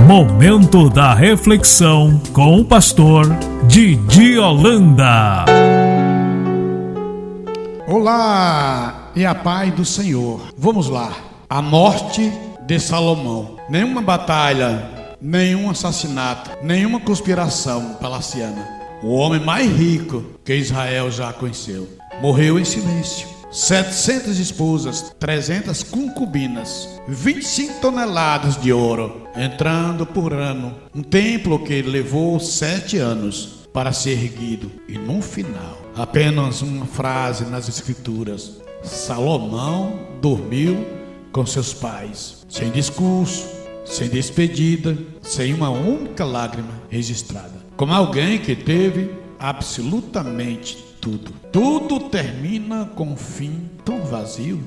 Momento da reflexão com o pastor Didi Holanda. Olá e a paz do Senhor. Vamos lá. A morte de Salomão. Nenhuma batalha, nenhum assassinato, nenhuma conspiração palaciana. O homem mais rico que Israel já conheceu morreu em silêncio. 700 esposas, 300 concubinas, 25 toneladas de ouro entrando por ano. Um templo que levou 7 anos para ser erguido. E no final, apenas uma frase nas escrituras: Salomão dormiu com seus pais, sem discurso, sem despedida, sem uma única lágrima registrada. Como alguém que teve absolutamente tudo termina com um fim tão vazio.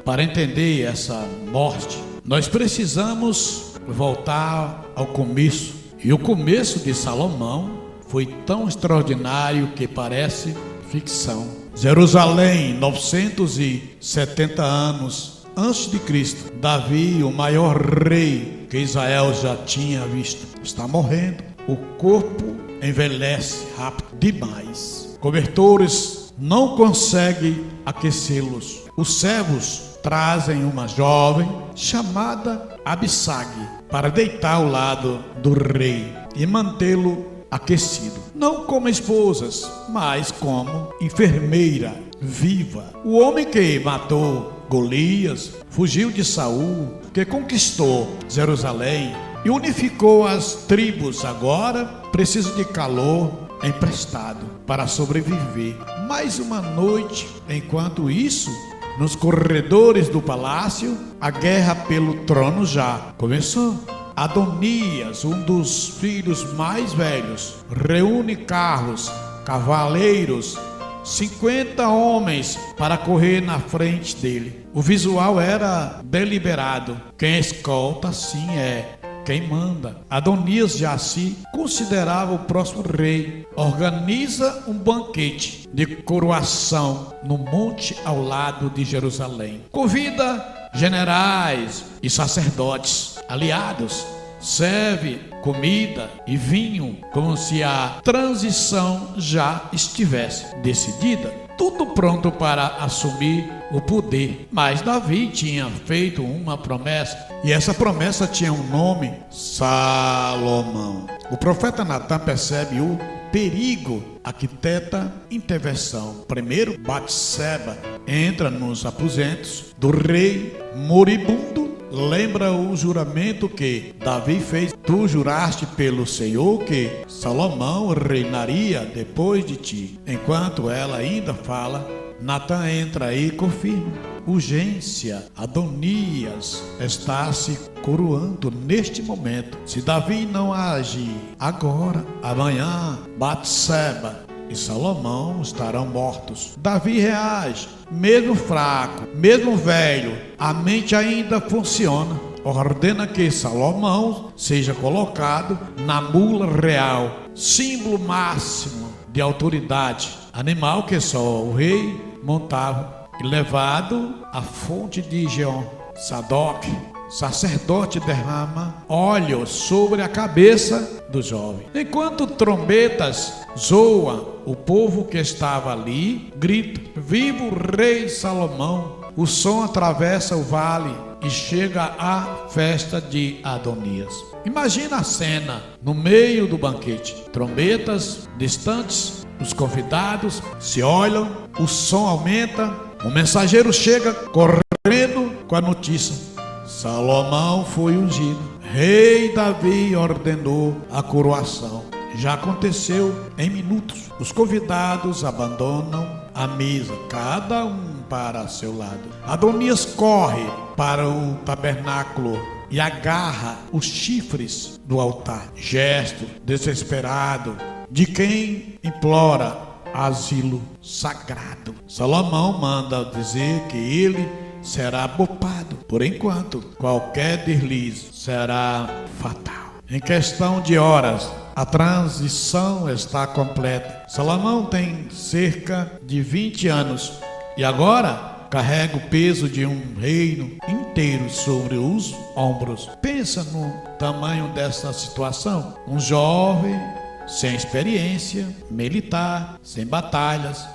Para entender essa morte, nós precisamos voltar ao começo. E o começo de Salomão foi tão extraordinário que parece ficção. Jerusalém, 970 anos antes de Cristo, Davi, o maior rei que Israel já tinha visto, está morrendo. O corpo envelhece rápido demais. Cobertores não conseguem aquecê-los. Os servos trazem uma jovem chamada Abissag para deitar ao lado do rei e mantê-lo aquecido. Não como esposas, mas como enfermeira viva. O homem que matou Golias, fugiu de Saul, que conquistou Jerusalém e unificou as tribos, agora precisa de calor emprestado para sobreviver. Mais uma noite. Enquanto isso, nos corredores do palácio, a guerra pelo trono já começou. Adonias, um dos filhos mais velhos, reúne carros, cavaleiros, 50 homens para correr na frente dele. O visual era deliberado. Quem escolta sim é quem manda. Adonias já se considerava o próximo rei. Organiza um banquete de coroação no monte ao lado de Jerusalém. Convida generais e sacerdotes aliados. Serve comida e vinho como se a transição já estivesse decidida. Tudo pronto para assumir o poder. Mas Davi tinha feito uma promessa, e essa promessa tinha um nome: Salomão. O profeta Natan percebe o perigo, arquiteta intervenção. Primeiro, Batseba entra nos aposentos do rei moribundo. Lembra o juramento que Davi fez: tu juraste pelo Senhor que Salomão reinaria depois de ti. Enquanto ela ainda fala, Natan entra e confirma. Urgência. Adonias está se coroando neste momento. Se Davi não agir agora, amanhã Batseba e Salomão estarão mortos. Davi reage, mesmo fraco, mesmo velho, a mente ainda funciona. Ordena que Salomão seja colocado na mula real, símbolo máximo de autoridade, animal que só o rei montava, e levado à fonte de Geon. Sadoc, sacerdote, derrama óleo sobre a cabeça do jovem. Enquanto trombetas zoam, o povo que estava ali grita: viva o rei Salomão! O som atravessa o vale e chega à festa de Adonias. Imagina a cena no meio do banquete. Trombetas distantes, os convidados se olham, o som aumenta, o mensageiro chega correndo com a notícia: Salomão foi ungido. Rei Davi ordenou a coroação. Já aconteceu em minutos. Os convidados abandonam a mesa, cada um para seu lado. Adonias corre para o tabernáculo e agarra os chifres do altar. Gesto desesperado de quem implora asilo sagrado. Salomão manda dizer que ele será poupado. Por enquanto, qualquer deslize será fatal. Em questão de horas, a transição está completa. Salomão tem cerca de 20 anos e agora carrega o peso de um reino inteiro sobre os ombros. Pensa no tamanho dessa situação. Um jovem sem experiência militar, sem batalhas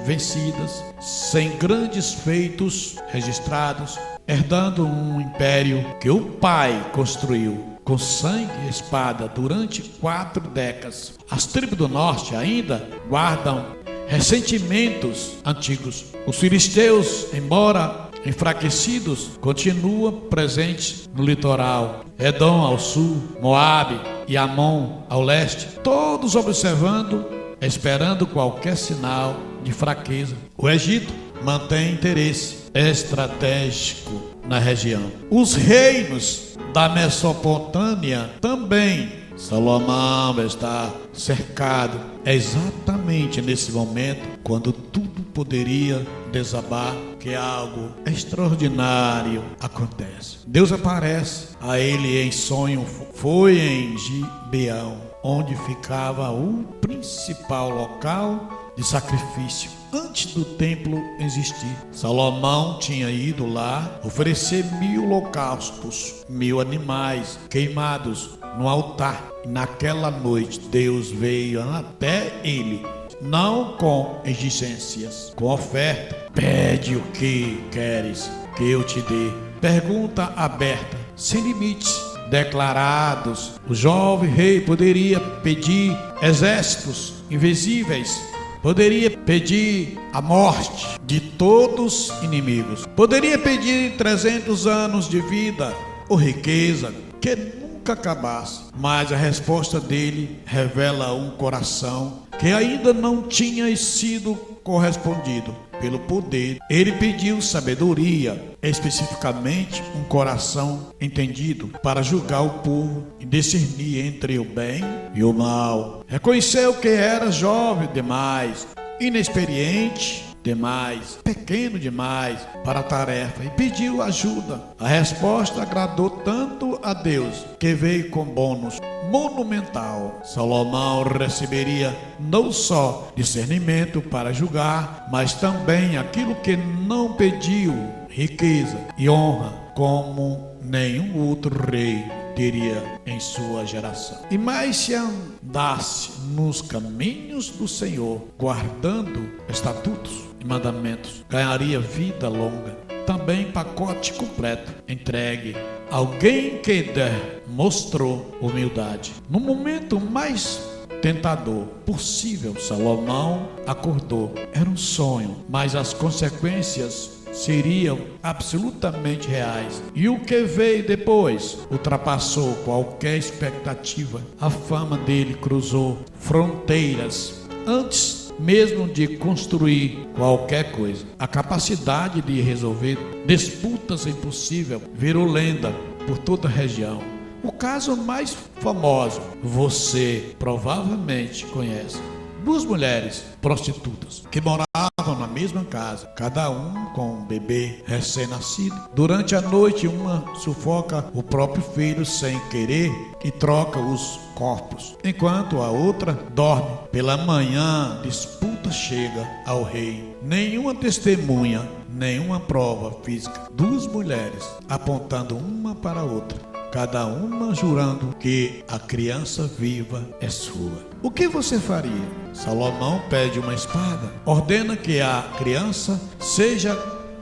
vencidas, sem grandes feitos registrados, herdando um império que o pai construiu com sangue e espada durante 4 décadas. As tribos do norte ainda guardam ressentimentos antigos. Os filisteus, embora enfraquecidos, continuam presentes no litoral. Edom ao sul, Moabe e Amon ao leste, todos observando, esperando qualquer sinal de fraqueza. O Egito mantém interesse estratégico na região. Os reinos da Mesopotâmia também. Salomão está cercado. É exatamente nesse momento, quando tudo poderia desabar, que algo extraordinário acontece. Deus aparece a ele em sonho. Foi em Gibeão, onde ficava o principal local de sacrifício antes do templo existir. Salomão tinha ido lá oferecer 1000 holocaustos, 1000 animais queimados no altar. Naquela noite Deus veio até ele, não com exigências, com oferta. Pede o que queres que eu te dê. Pergunta aberta, sem limites declarados. O jovem rei poderia pedir exércitos invisíveis, poderia pedir a morte de todos os inimigos, poderia pedir 300 anos de vida ou riqueza que nunca acabasse, mas a resposta dele revela um coração que ainda não tinha sido correspondido pelo poder. Ele pediu sabedoria, especificamente um coração entendido para julgar o povo e discernir entre o bem e o mal. Reconheceu que era jovem demais, inexperiente demais, pequeno demais para a tarefa e pediu ajuda. A resposta agradou tanto a Deus que veio com bônus monumental. Salomão receberia não só discernimento para julgar, mas também aquilo que não pediu, riqueza e honra, como nenhum outro rei teria em sua geração. E mais se andasse nos caminhos do Senhor, guardando estatutos e mandamentos, ganharia vida longa. Também pacote completo, entregue. Alguém que demonstrou humildade. No momento mais tentador possível, Salomão acordou. Era um sonho, mas as consequências seriam absolutamente reais. E o que veio depois ultrapassou qualquer expectativa. A fama dele cruzou fronteiras antes mesmo de construir qualquer coisa. A capacidade de resolver disputas impossíveis virou lenda por toda a região. O caso mais famoso, você provavelmente conhece. 2 mulheres prostitutas que moravam na mesma casa, cada um com um bebê recém-nascido. Durante a noite, uma sufoca o próprio filho sem querer e troca os corpos, enquanto a outra dorme. Pela manhã, disputa chega ao rei. Nenhuma testemunha, nenhuma prova física. 2 mulheres apontando uma para a outra, cada uma jurando que a criança viva é sua. O que você faria? Salomão pede uma espada, ordena que a criança seja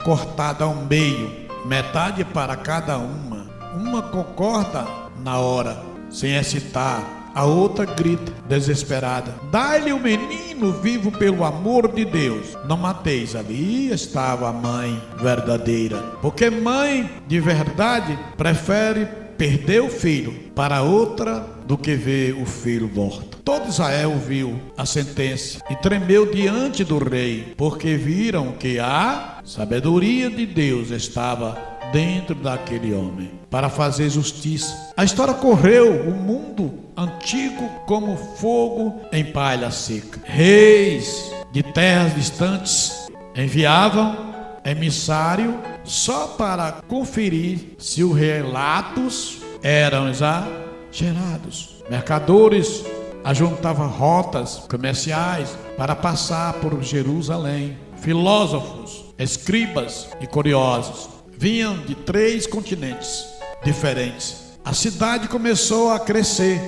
cortada ao meio, metade para cada uma concorda na hora, sem hesitar, a outra grita desesperada: dai-lhe o menino vivo pelo amor de Deus, não mateis. Ali estava a mãe verdadeira, porque mãe de verdade prefere perder o filho para outra do que ver o filho morto. Todo Israel viu a sentença e tremeu diante do rei, porque viram que a sabedoria de Deus estava dentro daquele homem para fazer justiça. A história correu o mundo antigo como fogo em palha seca. Reis de terras distantes enviavam emissário só para conferir se os relatos eram exagerados. Mercadores ajuntavam rotas comerciais para passar por Jerusalém. filósofos, escribas e curiosos. Vinham de 3 continentes diferentes. A cidade começou a crescer,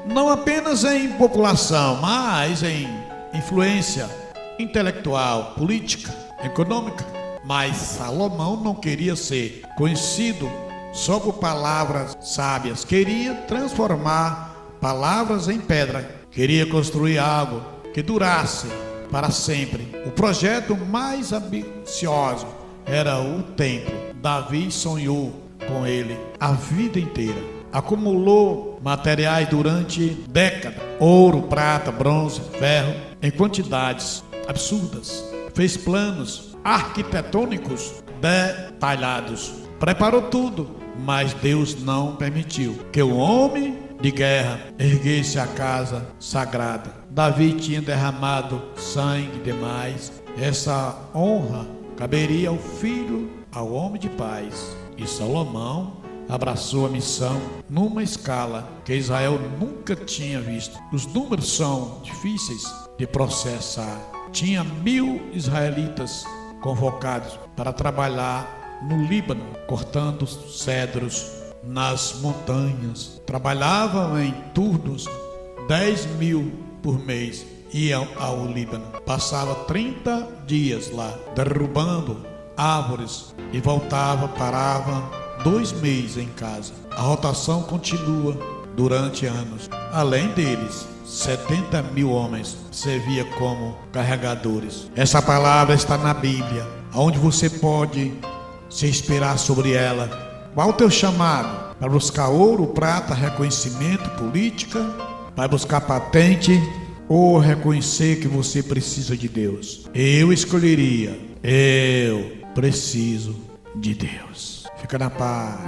não apenas em população, mas em influência intelectual, política, econômica. Mas Salomão não queria ser conhecido só por palavras sábias, queria transformar palavras em pedra, queria construir algo que durasse para sempre. O projeto mais ambicioso era o templo. Davi sonhou com ele a vida inteira. Acumulou materiais durante décadas: ouro, prata, bronze, ferro, em quantidades absurdas. Fez planos arquitetônicos detalhados. Preparou tudo, mas Deus não permitiu que o homem de guerra erguesse a casa sagrada. Davi tinha derramado sangue demais. Essa honra caberia ao filho, ao homem de paz. E Salomão abraçou a missão numa escala que Israel nunca tinha visto. Os números são difíceis de processar. Tinha 1000 israelitas convocados para trabalhar no Líbano, cortando cedros nas montanhas. Trabalhavam em turnos, 10.000 por mês. Iam ao Líbano, passava 30 dias lá, derrubando árvores, e voltava, parava 2 meses em casa. A rotação continua durante anos. Além deles, 70.000 homens serviam como carregadores. Essa palavra está na Bíblia, onde você pode se inspirar sobre ela. Qual o teu chamado? Para buscar ouro, prata, reconhecimento, política? Para buscar patente? Ou reconhecer que você precisa de Deus? Eu escolheria. Eu preciso de Deus. Fica na paz.